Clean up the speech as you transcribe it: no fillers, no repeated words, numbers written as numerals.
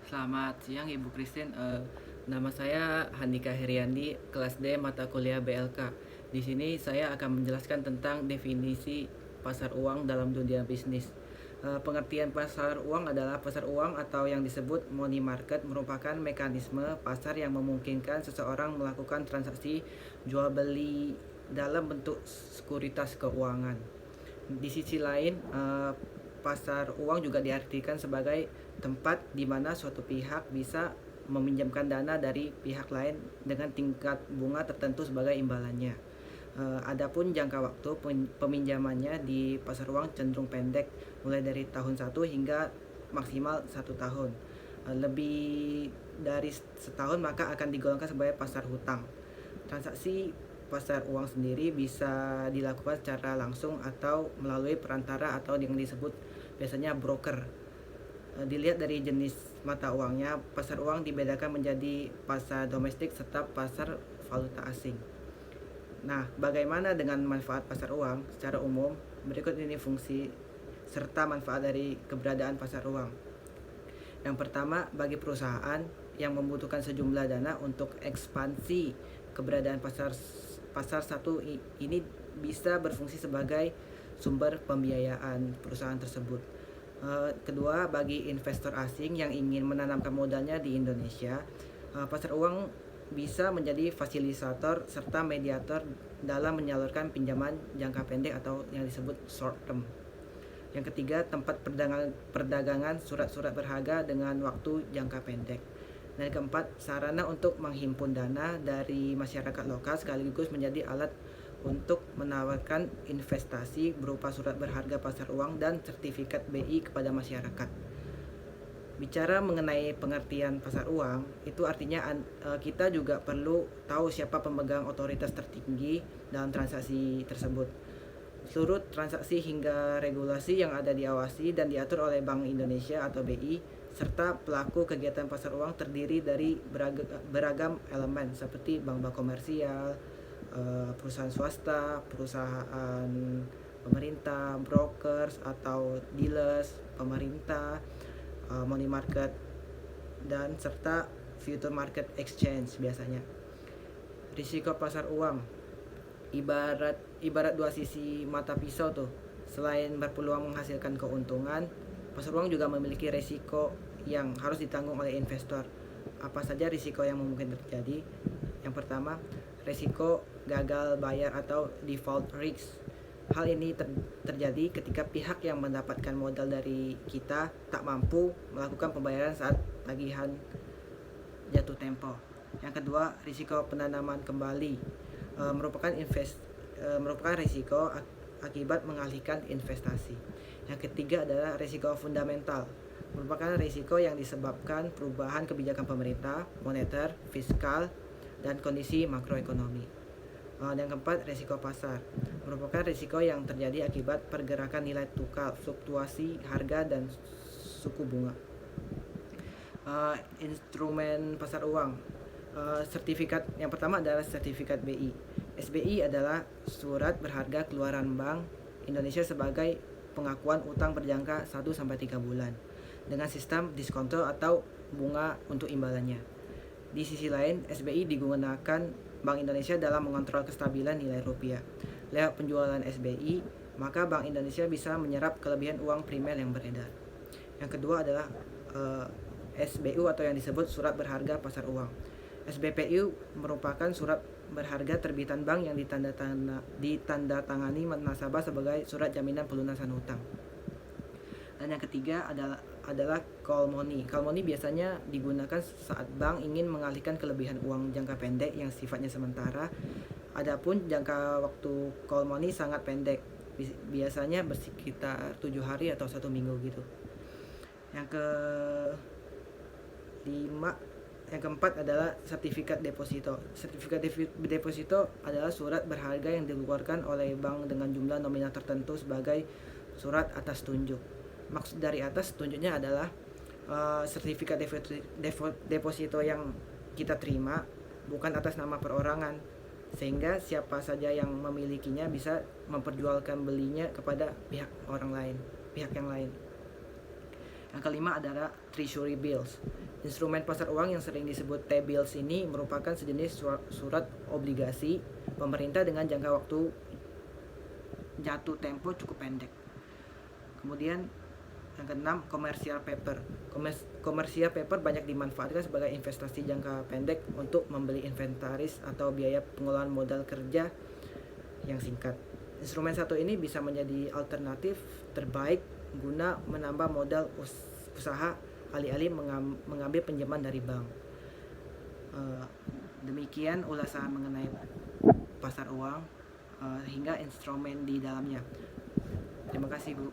Selamat siang Ibu Christine. Nama saya Handika Heriandi, kelas D mata kuliah BLK. Di sini saya akan menjelaskan tentang definisi pasar uang dalam dunia bisnis. Pengertian pasar uang adalah pasar uang atau yang disebut money market merupakan mekanisme pasar yang memungkinkan seseorang melakukan transaksi jual beli dalam bentuk sekuritas keuangan. Di sisi lain, pasar uang juga diartikan sebagai tempat di mana suatu pihak bisa meminjamkan dana dari pihak lain dengan tingkat bunga tertentu sebagai imbalannya. Adapun jangka waktu peminjamannya di pasar uang cenderung pendek, mulai dari tahun 1 hingga maksimal 1 tahun. Lebih dari setahun maka akan digolongkan sebagai pasar hutang. Transaksi pasar uang sendiri bisa dilakukan secara langsung atau melalui perantara atau yang disebut biasanya broker. Dilihat dari jenis mata uangnya, pasar uang dibedakan menjadi pasar domestik serta pasar valuta asing. Nah, bagaimana dengan manfaat pasar uang? Secara umum, berikut ini fungsi serta manfaat dari keberadaan pasar uang. Yang pertama, bagi perusahaan yang membutuhkan sejumlah dana untuk ekspansi, keberadaan pasar satu ini bisa berfungsi sebagai sumber pembiayaan perusahaan tersebut. Kedua, bagi investor asing yang ingin menanamkan modalnya di Indonesia, pasar uang bisa menjadi fasilitator serta mediator dalam menyalurkan pinjaman jangka pendek atau yang disebut short term. Yang ketiga, tempat perdagangan surat-surat berharga dengan waktu jangka pendek. Dan keempat, sarana untuk menghimpun dana dari masyarakat lokal sekaligus menjadi alat untuk menawarkan investasi berupa surat berharga pasar uang dan sertifikat BI kepada masyarakat. Bicara mengenai pengertian pasar uang, itu artinya kita juga perlu tahu siapa pemegang otoritas tertinggi dalam transaksi tersebut. Seluruh transaksi hingga regulasi yang ada diawasi dan diatur oleh Bank Indonesia atau BI serta pelaku kegiatan pasar uang terdiri dari beragam elemen seperti bank-bank komersial, perusahaan swasta, perusahaan pemerintah, brokers atau dealers, pemerintah, money market, dan serta future market exchange biasanya. Risiko pasar uang ibarat dua sisi mata pisau tuh. Selain berpeluang menghasilkan keuntungan, pasar uang juga memiliki risiko yang harus ditanggung oleh investor. Apa saja risiko yang mungkin terjadi? Yang pertama, risiko gagal bayar atau default risk. Hal ini terjadi ketika pihak yang mendapatkan modal dari kita tak mampu melakukan pembayaran saat tagihan jatuh tempo. Yang kedua, risiko penanaman kembali merupakan risiko akibat mengalihkan investasi. Yang ketiga adalah risiko fundamental, merupakan risiko yang disebabkan perubahan kebijakan pemerintah, moneter, fiskal, dan kondisi makroekonomi. Yang keempat, risiko pasar, merupakan risiko yang terjadi akibat pergerakan nilai tukar, fluktuasi harga, dan suku bunga. Instrumen pasar uang, sertifikat yang pertama adalah sertifikat BI. SBI adalah surat berharga keluaran Bank Indonesia sebagai pengakuan utang berjangka 1-3 bulan dengan sistem diskonto atau bunga untuk imbalannya. Di sisi lain, SBI digunakan Bank Indonesia dalam mengontrol kestabilan nilai rupiah. Lewat penjualan SBI, maka Bank Indonesia bisa menyerap kelebihan uang primer yang beredar. Yang kedua adalah SBU atau yang disebut surat berharga pasar uang. SBPU merupakan surat berharga terbitan bank yang ditandatangani nasabah sebagai surat jaminan pelunasan hutang. Dan yang ketiga adalah call money. Call money biasanya digunakan saat bank ingin mengalihkan kelebihan uang jangka pendek yang sifatnya sementara. Adapun jangka waktu call money sangat pendek, biasanya bersekitar 7 hari atau 1 minggu gitu. Yang keempat adalah sertifikat deposito. Sertifikat deposito adalah surat berharga yang dikeluarkan oleh bank dengan jumlah nominal tertentu sebagai surat atas tunjuk. Maksud dari atas tunjuknya adalah sertifikat deposito yang kita terima bukan atas nama perorangan, sehingga siapa saja yang memilikinya bisa memperjualkan belinya kepada pihak yang lain. Yang kelima adalah treasury bills. Instrumen pasar uang yang sering disebut T-bills ini merupakan sejenis surat obligasi pemerintah dengan jangka waktu jatuh tempo cukup pendek. Kemudian yang keenam, commercial paper. Commercial paper banyak dimanfaatkan sebagai investasi jangka pendek untuk membeli inventaris atau biaya pengelolaan modal kerja yang singkat. Instrumen satu ini bisa menjadi alternatif terbaik guna menambah modal usaha alih-alih mengambil pinjaman dari bank. Demikian ulasan mengenai pasar uang hingga instrumen di dalamnya. Terima kasih, Bu.